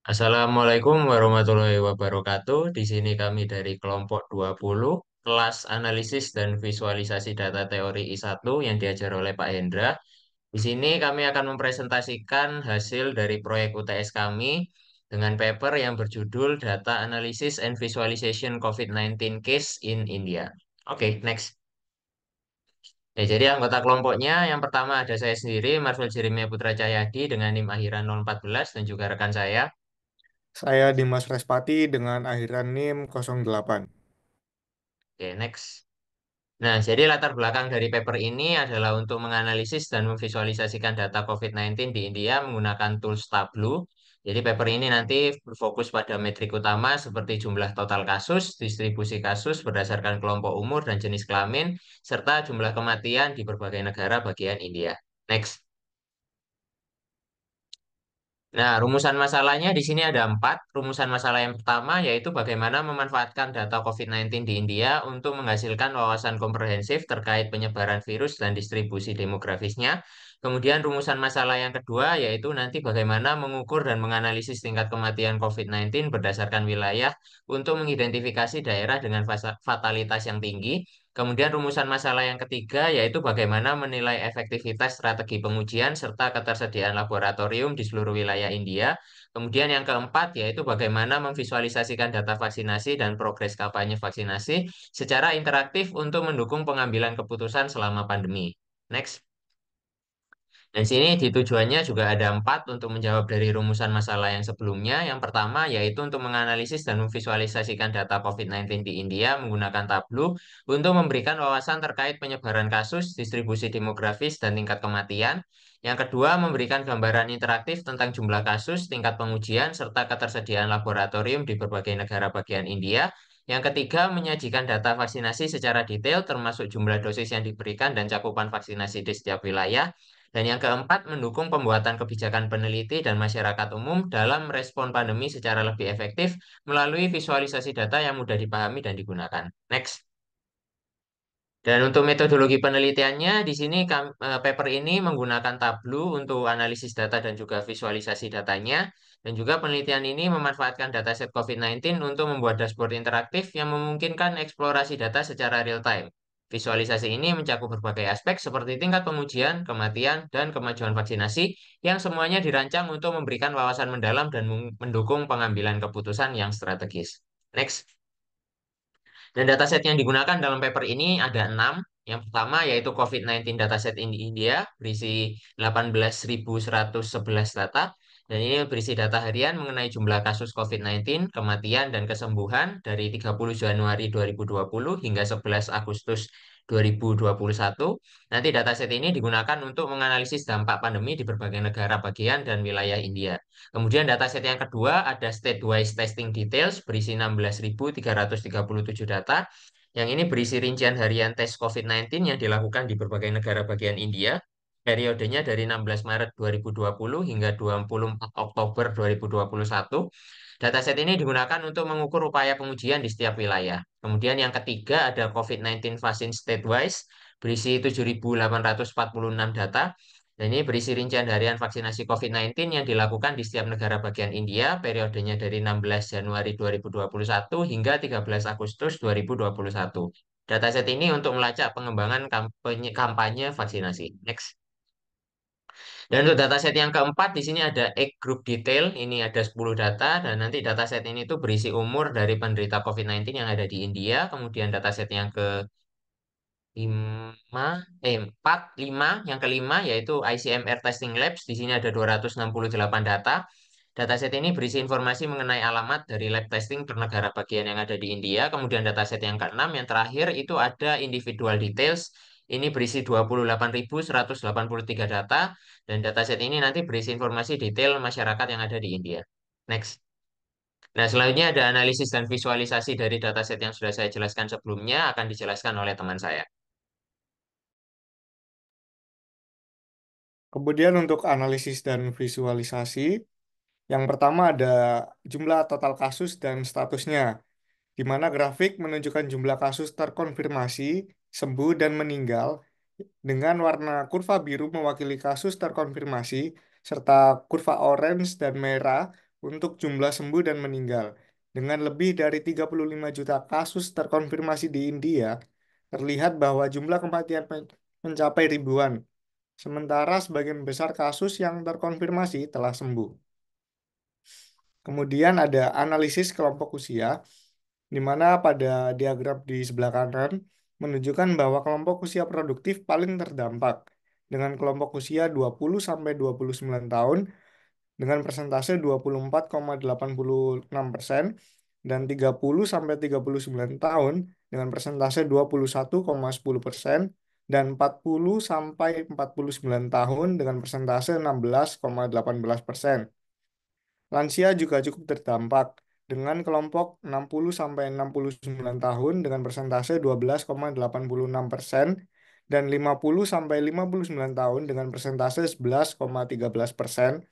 Assalamualaikum warahmatullahi wabarakatuh. Di sini kami dari kelompok 20 kelas analisis dan visualisasi data teori I1 yang diajar oleh Pak Hendra. Di sini kami akan mempresentasikan hasil dari proyek UTS kami dengan paper yang berjudul Data Analysis and Visualization COVID-19 Case in India. Oke, next. Ya, jadi anggota kelompoknya yang pertama ada saya sendiri, Marvel Jeremia Putra Cahyadi dengan NIM akhiran 014 dan juga rekan saya. Saya Dimas Respati dengan akhiran NIM 08. Oke, next. Nah, jadi latar belakang dari paper ini adalah untuk menganalisis dan memvisualisasikan data COVID-19 di India menggunakan tools Tableau. Jadi paper ini nanti berfokus pada metrik utama seperti jumlah total kasus, distribusi kasus berdasarkan kelompok umur dan jenis kelamin, serta jumlah kematian di berbagai negara bagian India. Next. Nah, rumusan masalahnya di sini ada empat. Rumusan masalah yang pertama yaitu bagaimana memanfaatkan data COVID-19 di India untuk menghasilkan wawasan komprehensif terkait penyebaran virus dan distribusi demografisnya. Kemudian rumusan masalah yang kedua yaitu nanti bagaimana mengukur dan menganalisis tingkat kematian COVID-19 berdasarkan wilayah untuk mengidentifikasi daerah dengan fatalitas yang tinggi. Kemudian rumusan masalah yang ketiga yaitu bagaimana menilai efektivitas strategi pengujian serta ketersediaan laboratorium di seluruh wilayah India. Kemudian yang keempat yaitu bagaimana memvisualisasikan data vaksinasi dan progres kampanye vaksinasi secara interaktif untuk mendukung pengambilan keputusan selama pandemi. Next. Dan sini di tujuannya juga ada empat untuk menjawab dari rumusan masalah yang sebelumnya. Yang pertama yaitu untuk menganalisis dan memvisualisasikan data COVID-19 di India menggunakan Tableau untuk memberikan wawasan terkait penyebaran kasus, distribusi demografis, dan tingkat kematian. Yang kedua, memberikan gambaran interaktif tentang jumlah kasus, tingkat pengujian, serta ketersediaan laboratorium di berbagai negara bagian India. Yang ketiga, menyajikan data vaksinasi secara detail termasuk jumlah dosis yang diberikan dan cakupan vaksinasi di setiap wilayah. Dan yang keempat, mendukung pembuatan kebijakan peneliti dan masyarakat umum dalam merespon pandemi secara lebih efektif melalui visualisasi data yang mudah dipahami dan digunakan. Next. Dan untuk metodologi penelitiannya, di sini paper ini menggunakan Tableau untuk analisis data dan juga visualisasi datanya. Dan juga penelitian ini memanfaatkan dataset COVID-19 untuk membuat dashboard interaktif yang memungkinkan eksplorasi data secara real time. Visualisasi ini mencakup berbagai aspek seperti tingkat pengujian, kematian, dan kemajuan vaksinasi yang semuanya dirancang untuk memberikan wawasan mendalam dan mendukung pengambilan keputusan yang strategis. Next. Dan dataset yang digunakan dalam paper ini ada 6. Yang pertama yaitu COVID-19 dataset in India berisi 18.111 data. Dan ini berisi data harian mengenai jumlah kasus COVID-19, kematian, dan kesembuhan dari 30 Januari 2020 hingga 11 Agustus 2021. Nanti dataset ini digunakan untuk menganalisis dampak pandemi di berbagai negara bagian dan wilayah India. Kemudian dataset yang kedua ada state-wise testing details berisi 16.337 data. Yang ini berisi rincian harian tes COVID-19 yang dilakukan di berbagai negara bagian India. Periodenya dari 16 Maret 2020 hingga 24 Oktober 2021. Dataset ini digunakan untuk mengukur upaya pengujian di setiap wilayah. Kemudian yang ketiga ada COVID-19 vaksin state-wise berisi 7.846 data. Dan ini berisi rincian harian vaksinasi COVID-19 yang dilakukan di setiap negara bagian India, periodenya dari 16 Januari 2021 hingga 13 Agustus 2021. Dataset ini untuk melacak pengembangan kampanye vaksinasi. Next. Dan untuk dataset yang keempat, di sini ada age group detail. Ini ada 10 data, dan nanti dataset ini tuh berisi umur dari penderita COVID-19 yang ada di India. Kemudian dataset yang ke 4, 5, yang kelima yaitu ICMR Testing Labs. Di sini ada 268 data. Dataset ini berisi informasi mengenai alamat dari lab testing per negara bagian yang ada di India. Kemudian dataset yang keenam, yang terakhir itu ada individual details. Ini berisi 28.183 data. Dan dataset ini nanti berisi informasi detail masyarakat yang ada di India. Next. Nah, selanjutnya ada analisis dan visualisasi dari dataset yang sudah saya jelaskan sebelumnya akan dijelaskan oleh teman saya. Kemudian untuk analisis dan visualisasi, yang pertama ada jumlah total kasus dan statusnya, di mana grafik menunjukkan jumlah kasus terkonfirmasi, sembuh, dan meninggal, dengan warna kurva biru mewakili kasus terkonfirmasi, serta kurva orange dan merah untuk jumlah sembuh dan meninggal. Dengan lebih dari 35 juta kasus terkonfirmasi di India, terlihat bahwa jumlah kematian mencapai ribuan, sementara sebagian besar kasus yang terkonfirmasi telah sembuh. Kemudian ada analisis kelompok usia, di mana pada diagram di sebelah kanan menunjukkan bahwa kelompok usia produktif paling terdampak dengan kelompok usia 20 sampai 29 tahun dengan persentase 24,86% dan 30 sampai 39 tahun dengan persentase 21,10% dan 40 sampai 49 tahun dengan persentase 16,18%. Lansia juga cukup terdampak dengan kelompok 60 sampai 69 tahun dengan persentase 12,86% dan 50 sampai 59 tahun dengan persentase 11,13%.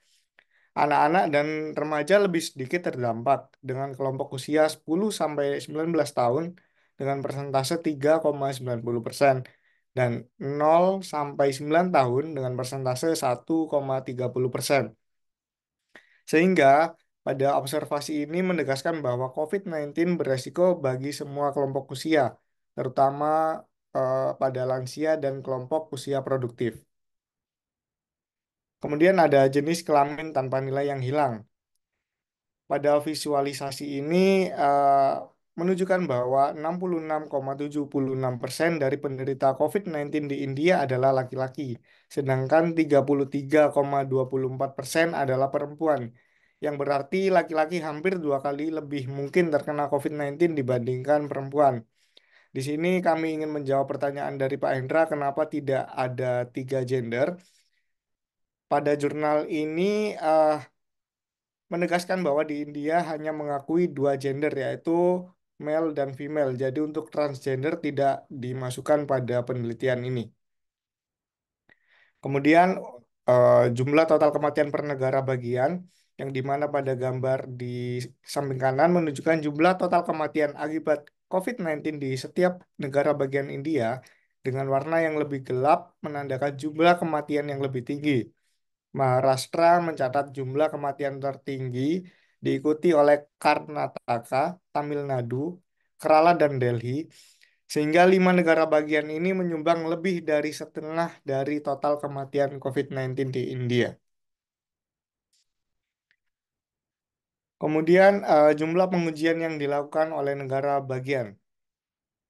Anak-anak dan remaja lebih sedikit terdampak dengan kelompok usia 10 sampai 19 tahun dengan persentase 3,90% dan 0 sampai 9 tahun dengan persentase 1,30%. Sehingga pada observasi ini menegaskan bahwa COVID-19 beresiko bagi semua kelompok usia, terutama pada lansia dan kelompok usia produktif. Kemudian ada jenis kelamin tanpa nilai yang hilang. Pada visualisasi ini menunjukkan bahwa 66,76% dari penderita COVID-19 di India adalah laki-laki, sedangkan 33,24% adalah perempuan, yang berarti laki-laki hampir 2 kali lebih mungkin terkena COVID-19 dibandingkan perempuan. Di sini kami ingin menjawab pertanyaan dari Pak Hendra, kenapa tidak ada 3 gender? Pada jurnal ini menegaskan bahwa di India hanya mengakui 2 gender, yaitu male dan female. Jadi untuk transgender tidak dimasukkan pada penelitian ini. Kemudian jumlah total kematian per negara bagian, yang dimana pada gambar di samping kanan menunjukkan jumlah total kematian akibat COVID-19 di setiap negara bagian India, dengan warna yang lebih gelap menandakan jumlah kematian yang lebih tinggi. Maharashtra mencatat jumlah kematian tertinggi, diikuti oleh Karnataka, Tamil Nadu, Kerala, dan Delhi, sehingga 5 negara bagian ini menyumbang lebih dari setengah dari total kematian COVID-19 di India. Kemudian jumlah pengujian yang dilakukan oleh negara bagian.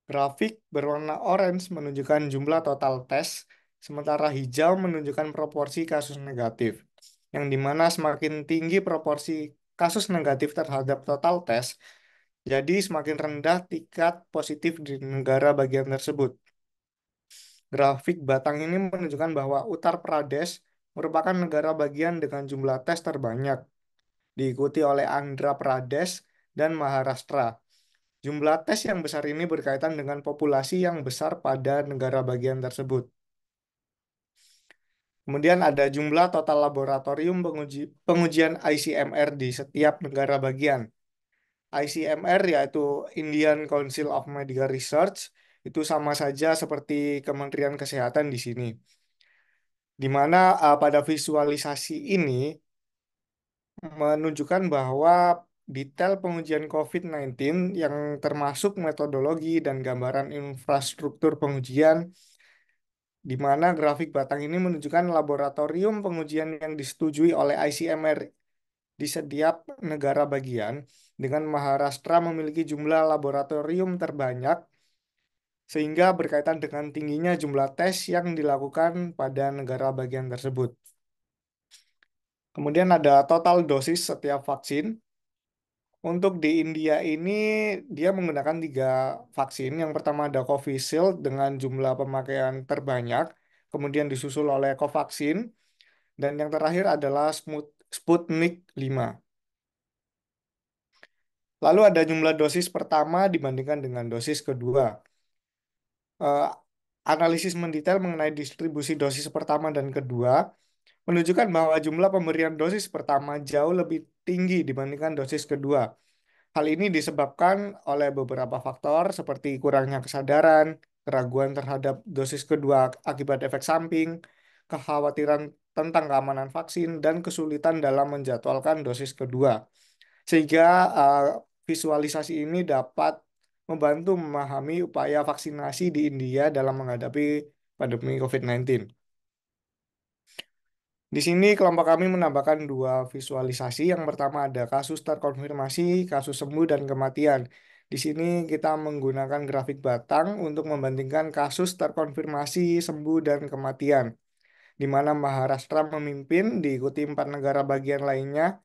Grafik berwarna orange menunjukkan jumlah total tes, sementara hijau menunjukkan proporsi kasus negatif, yang dimana semakin tinggi proporsi kasus negatif terhadap total tes, jadi semakin rendah tingkat positif di negara bagian tersebut. Grafik batang ini menunjukkan bahwa Uttar Pradesh merupakan negara bagian dengan jumlah tes terbanyak, diikuti oleh Andhra Pradesh dan Maharashtra. Jumlah tes yang besar ini berkaitan dengan populasi yang besar pada negara bagian tersebut. Kemudian ada jumlah total laboratorium pengujian ICMR di setiap negara bagian. ICMR yaitu Indian Council of Medical Research, itu sama saja seperti Kementerian Kesehatan di sini. Di mana pada visualisasi ini menunjukkan bahwa detail pengujian COVID-19 yang termasuk metodologi dan gambaran infrastruktur pengujian, di mana grafik batang ini menunjukkan laboratorium pengujian yang disetujui oleh ICMR di setiap negara bagian, dengan Maharashtra memiliki jumlah laboratorium terbanyak, sehingga berkaitan dengan tingginya jumlah tes yang dilakukan pada negara bagian tersebut. Kemudian ada total dosis setiap vaksin. Untuk di India ini, dia menggunakan 3 vaksin. Yang pertama ada Covishield dengan jumlah pemakaian terbanyak, kemudian disusul oleh Covaxin, dan yang terakhir adalah Sputnik 5. Lalu ada jumlah dosis pertama dibandingkan dengan dosis kedua. Eh, Analisis mendetail mengenai distribusi dosis pertama dan kedua menunjukkan bahwa jumlah pemberian dosis pertama jauh lebih tinggi dibandingkan dosis kedua. Hal ini disebabkan oleh beberapa faktor seperti kurangnya kesadaran, keraguan terhadap dosis kedua akibat efek samping, kekhawatiran tentang keamanan vaksin dan kesulitan dalam menjadwalkan dosis kedua. Sehingga uh, visualisasi ini dapat membantu memahami upaya vaksinasi di India dalam menghadapi pandemi COVID-19. Di sini kelompok kami menambahkan dua visualisasi. Yang pertama ada kasus terkonfirmasi, kasus sembuh, dan kematian. Di sini kita menggunakan grafik batang untuk membandingkan kasus terkonfirmasi, sembuh, dan kematian, di mana Maharashtra memimpin, diikuti 4 negara bagian lainnya.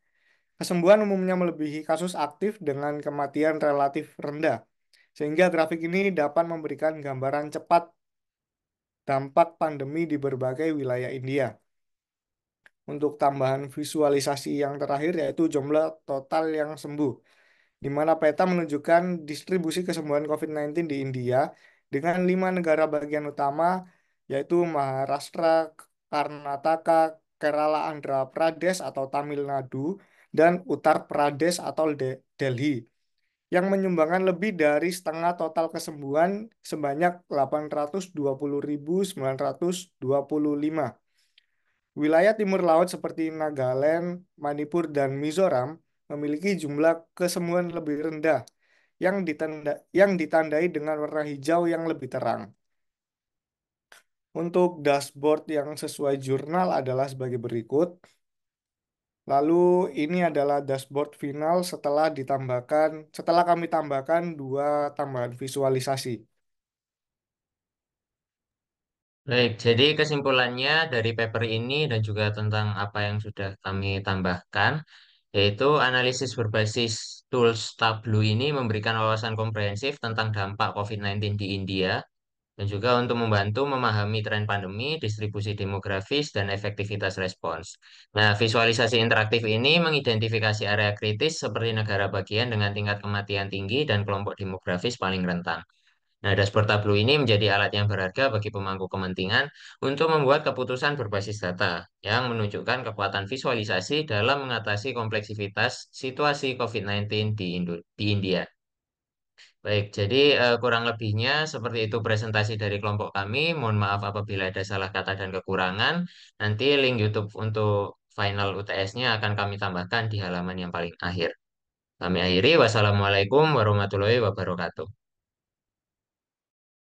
Kesembuhan umumnya melebihi kasus aktif dengan kematian relatif rendah. Sehingga grafik ini dapat memberikan gambaran cepat dampak pandemi di berbagai wilayah India. Untuk tambahan visualisasi yang terakhir yaitu jumlah total yang sembuh, di mana peta menunjukkan distribusi kesembuhan COVID-19 di India dengan 5 negara bagian utama, yaitu Maharashtra, Karnataka, Kerala, Andhra Pradesh atau Tamil Nadu, dan Uttar Pradesh atau Delhi, yang menyumbangkan lebih dari setengah total kesembuhan sebanyak 820.925. Wilayah timur laut seperti Nagaland, Manipur, dan Mizoram memiliki jumlah kesembuhan lebih rendah yang ditandai dengan warna hijau yang lebih terang. Untuk dashboard yang sesuai jurnal adalah sebagai berikut. Lalu ini adalah dashboard final setelah kami tambahkan dua tambahan visualisasi. Baik, jadi kesimpulannya dari paper ini dan juga tentang apa yang sudah kami tambahkan, yaitu analisis berbasis tools Tableau ini memberikan wawasan komprehensif tentang dampak COVID-19 di India dan juga untuk membantu memahami tren pandemi, distribusi demografis, dan efektivitas respons. Nah, visualisasi interaktif ini mengidentifikasi area kritis seperti negara bagian dengan tingkat kematian tinggi dan kelompok demografis paling rentan. Nah, dashboard Tableau ini menjadi alat yang berharga bagi pemangku kepentingan untuk membuat keputusan berbasis data yang menunjukkan kekuatan visualisasi dalam mengatasi kompleksitas situasi COVID-19 di India. Baik, jadi kurang lebihnya seperti itu presentasi dari kelompok kami. Mohon maaf apabila ada salah kata dan kekurangan. Nanti link YouTube untuk final UTS-nya akan kami tambahkan di halaman yang paling akhir. Kami akhiri. Wassalamualaikum warahmatullahi wabarakatuh.